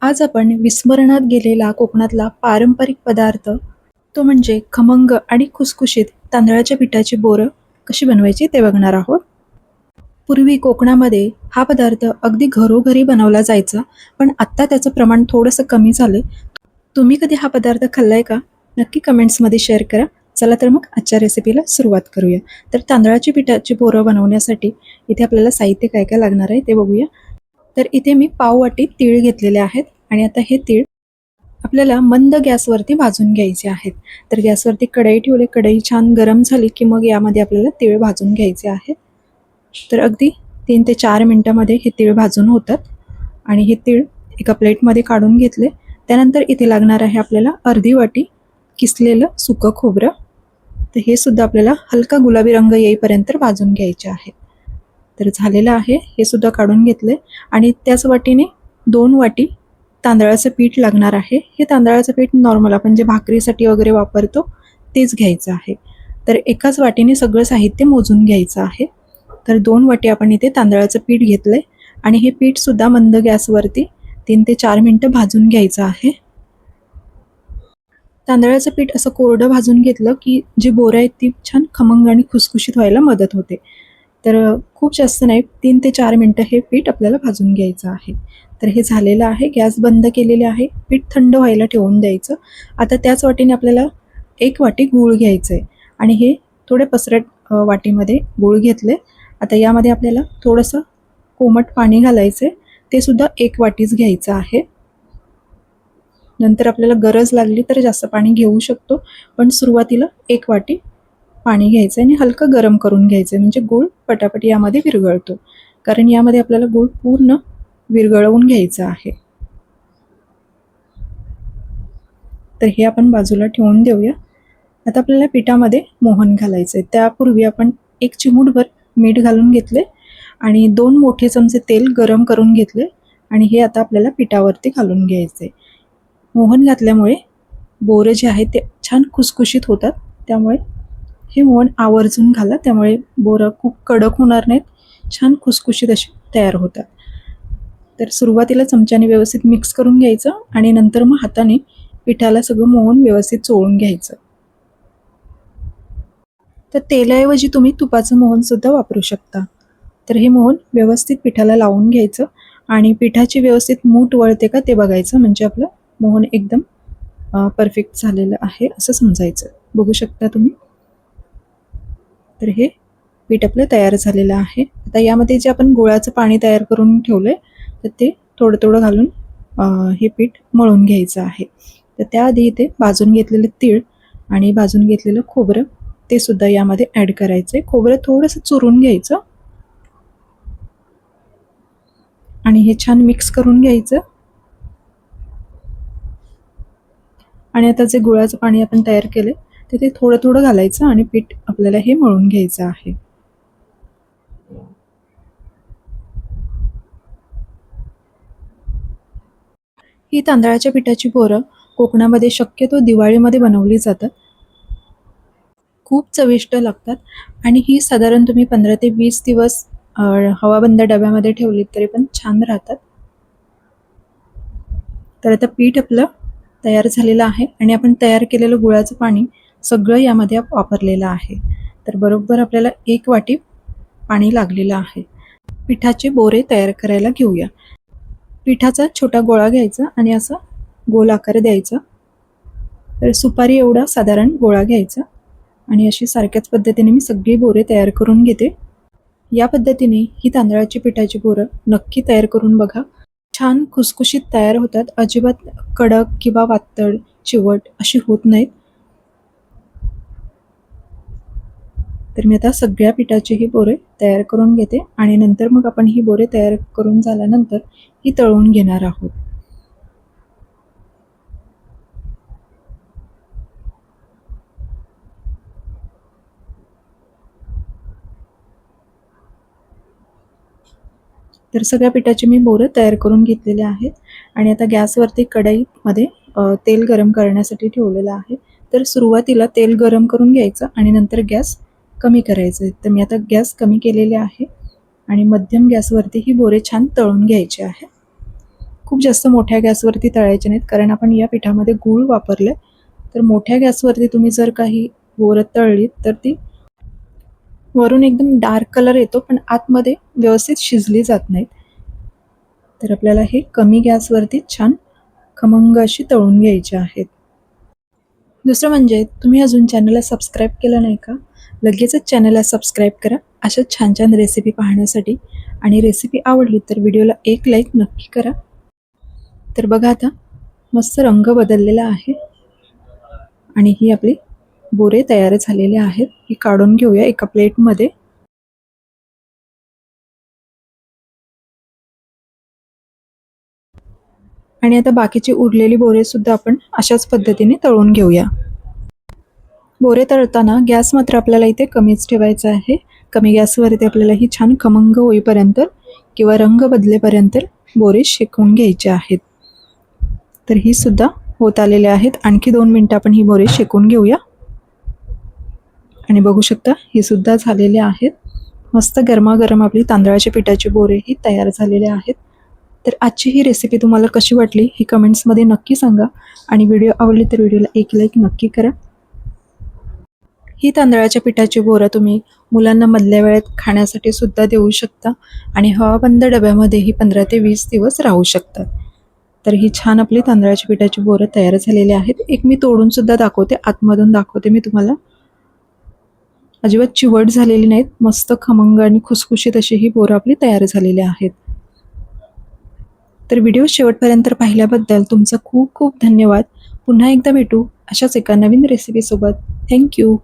आज आपण विस्मरणात गेलेला कोकणातला पारंपरिक पदार्थ तो म्हणजे खमंग आणि खुसखुशीत तांदळाच्या पिठाची बोरं कशी बनवायची ते बघणार आहोत. पूर्वी कोकणामध्ये हा पदार्थ अगदी घरोघरी बनवला जायचा, पण आत्ता त्याचं प्रमाण थोडंसं कमी झालंय. तुम्ही कधी हा पदार्थ खाल्लाय का? नक्की कमेंट्समध्ये शेअर करा. चला तर मग आजच्या रेसिपीला सुरुवात करूया. तर तांदळाची पिठाची बोरं बनवण्यासाठी इथे आपल्याला साहित्य काय काय लागणार आहे ते बघूया. तर इथे मी पाव वाटी तीळ घेतलेले आहेत आणि आता हे तीळ आपल्याला मंद गॅसवरती भाजून घ्यायचे आहेत. तर गॅसवरती कढई ठेवली, कढई छान गरम झाली की मग यामध्ये आपल्याला तीळ भाजून घ्यायचे आहेत. तर अगदी 3 ते 4 मिनिटामध्ये हे तीळ भाजून होतात आणि हे तीळ एका प्लेटमध्ये काढून घेतले. त्यानंतर इथे लागणार आहे आपल्याला अर्धी वाटी किसलेलं सुकं खोबरं. तर हे सुद्धा आपल्याला हलका गुलाबी रंग येईपर्यंत भाजून घ्यायचे आहे. तर झालेलं आहे, हे सुद्धा काढून घेतले आणि त्याच वाटीने 2 वाटी तांदळाचं पीठ लागणार आहे. हे तांदळाचं पीठ नॉर्मल आपण जे भाकरीसाठी वगैरे वापरतो तेच घ्यायचं आहे. तर एकाच वाटीने सगळं साहित्य मोजून घ्यायचं आहे. तर 2 वाटी आपण इथे तांदळाचं पीठ घेतलंय आणि हे पीठ सुद्धा मंद गॅसवरती 3 ते 4 मिनिटं भाजून घ्यायचं आहे. तांदळाचं पीठ असं कोरडं भाजून घेतलं की जी बोरं आहेत ती छान खमंग आणि खुसखुशीत व्हायला मदत होते. तर खूप जास्त नाही, 3 ते 4 मिनिटं हे पीठ आपल्याला भाजून घ्यायचं आहे. तर हे झालेलं आहे. गॅस बंद केलेले आहे. पीठ थंड व्हायला ठेवून द्यायचं. आता त्याच वाटीने आपल्याला 1 वाटी गूळ घ्यायचं आहे आणि हे थोडे पसरट वाटीमध्ये गूळ घेतले. आता यामध्ये आपल्याला थोडंसं कोमट पाणी घालायचं आहे. ते सुद्धा 1 वाटीच घ्यायचं आहे. नंतर आपल्याला गरज लागली तर जास्त पाणी घेऊ शकतो, पण सुरुवातीला 1 वाटी पाणी घ्यायचं आणि हलकं गरम करून घ्यायचं म्हणजे गूळ पटापट यामध्ये विरघळतो. कारण यामध्ये आपल्याला गूळ पूर्ण विरघळवून घ्यायचं आहे. तर हे आपण बाजूला ठेवून देऊया. आता आपल्याला पिठामध्ये मोहन घालायचं आहे. त्यापूर्वी आपण 1 चिमूटभर मीठ घालून घेतले आणि 2 मोठे चमचे तेल गरम करून घेतले आणि हे आता आपल्याला पिठावरती घालून घ्यायचं आहे. मोहन घातल्यामुळे बोरं जे आहेत ते छान खुसखुशीत होतात. त्यामुळे हे मोहन आवर्जून घाला, त्यामुळे बोरं खूप कडक होणार नाहीत, छान खुसखुशीत अशी तयार होतात. तर सुरुवातीला चमच्याने व्यवस्थित मिक्स करून घ्यायचं आणि नंतर मग हाताने पिठाला सगळं मोहन व्यवस्थित चोळून घ्यायचं. तर तेलाऐवजी तुम्ही तुपाचं मोहनसुद्धा वापरू शकता. तर हे मोहन व्यवस्थित पिठाला लावून घ्यायचं आणि पिठाची व्यवस्थित मूठ वळते का ते बघायचं, म्हणजे आपलं मोहन एकदम परफेक्ट झालेलं आहे असं समजायचं. बघू शकता तुम्ही. तर हे पीठ आपलं तयार झालेलं आहे. आता यामध्ये जे आपण गुळाचं पाणी तयार करून ठेवलंय तर ते थोडं थोडं घालून हे पीठ मळून घ्यायचं आहे. तर त्याआधी इथे भाजून घेतलेलं तीळ आणि भाजून घेतलेलं खोबरं ते सुद्धा यामध्ये ॲड करायचं आहे. खोबरं थोडंसं चुरून घ्यायचं आणि हे छान मिक्स करून घ्यायचं. आणि आता जे गुळाचं पाणी आपण तयार केलं ते थोडं थोडं घालायचं आणि पीठ आपल्याला हे मळून घ्यायचं आहे. ही तांदळाच्या पिठाची बोरं कोकणामध्ये शक्यतो दिवाळीमध्ये बनवली जातात. खूप चविष्ट लागतात आणि ही साधारण तुम्ही 15 ते 20 दिवस हवाबंद डब्यामध्ये ठेवलीत तरी पण छान राहतात. तर आता पीठ आपलं तयार झालेलं आहे आणि आपण तयार केलेलं गुळाचं पाणी सगळं यामध्ये वापरलेलं आहे. तर बरोबर आपल्याला 1 वाटी पाणी लागलेलं आहे. पिठाचे बोरे तयार करायला घेऊया. पिठाचा छोटा गोळा घ्यायचा आणि असा गोल आकार द्यायचा. तर सुपारी एवढा साधारण गोळा घ्यायचा आणि अशी सारख्याच पद्धतीने मी सगळी बोरे तयार करून घेते. या पद्धतीने ही तांदळाची पिठाची बोरं नक्की तयार करून बघा. छान खुसखुशीत तयार होतात. अजिबात कडक किंवा पातळ चिवट अशी होत नाहीत. तर मी आता सगळ्या पिठाची ही बोरे तयार करून घेते आणि नंतर मग आपण ही बोरे तयार करून झाल्यानंतर ही तळून घेणार आहोत. तर सगळ्या पिठाची मी बोरं तयार करून घेतलेले आहेत आणि आता गॅसवरती कढईमध्ये तेल गरम करण्यासाठी ठेवलेलं आहे. तर सुरुवातीला तेल गरम करून घ्यायचं आणि नंतर गॅस कमी करायचं आहे. तर मी आता गॅस कमी केलेले आहे आणि मध्यम गॅसवरती ही बोरे छान तळून घ्यायचे आहे. खूप जास्त मोठ्या गॅसवरती तळायचे नाहीत, कारण आपण या पिठामध्ये गूळ वापरले. तर मोठ्या गॅसवरती तुम्ही जर काही बोरं तळलीत तर ती वरून एकदम डार्क कलर येतो, पण आतमध्ये व्यवस्थित शिजली जात नाहीत. तर आपल्याला हे कमी गॅसवरती छान खमंग अशी तळून घ्यायची आहेत. दुसरं म्हणजे तुम्ही अजून चॅनलला सबस्क्राईब केलं नाही का, लगेचच चॅनलला सबस्क्राईब करा अशा छान छान रेसिपी पाहण्यासाठी. आणि रेसिपी आवडली तर व्हिडिओला एक लाईक नक्की करा. तर बघा आता मस्त रंग बदललेला आहे आणि ही आपली बोरे तयार झालेले आहेत. ही काढून घेऊया एका प्लेटमध्ये. आणि आता बाकीची उरलेली बोरे सुद्धा आपण अशाच पद्धतीने तळून घेऊया. बोरे तळताना गॅस मात्र आपल्याला इथे कमीच ठेवायचा आहे. कमी गॅसवरती आपल्याला ही छान खमंग होईपर्यंत किंवा रंग बदलेपर्यंत बोरे शेकून घ्यायचे आहेत. तर ही सुद्धा होत आलेले आहेत. आणखी 2 मिनिटं आपण ही बोरे शेकून घेऊया. आणि बघू शकता ही सुद्धा झालेले आहेत. मस्त गरमागरम आपली तांदळाच्या पिठाची बोरे ही तयार झालेले आहेत. तर आजची ही रेसिपी तुम्हाला कशी वाटली ही कमेंट्समध्ये नक्की सांगा. आणि व्हिडिओ आवडली तर व्हिडिओला एक लाईक नक्की करा. ही तांदळाच्या पिठाची बोरं तुम्ही मुलांना मधल्या वेळेत खाण्यासाठी सुद्धा देऊ शकता आणि हवाबंद डब्यामध्ये ही 15 ते 20 दिवस राहू शकतात. तर ही छान आपली तांदळाच्या पिठाची बोरं तयार झालेली आहेत. एक मी तोडून सुद्धा दाखवते, आतमधून दाखवते मी तुम्हाला. अजिबात चिवट झालेली नाहीत, मस्त खमंग आणि खुसखुशीत अशी ही बोरं आपली तयार झालेली आहेत. तर व्हिडिओ शेवटपर्यंत पाहिल्याबद्दल तुमचा खूप खूप धन्यवाद. पुन्हा एकदा भेटू अशाच एका नवीन रेसिपीसोबत. थँक्यू.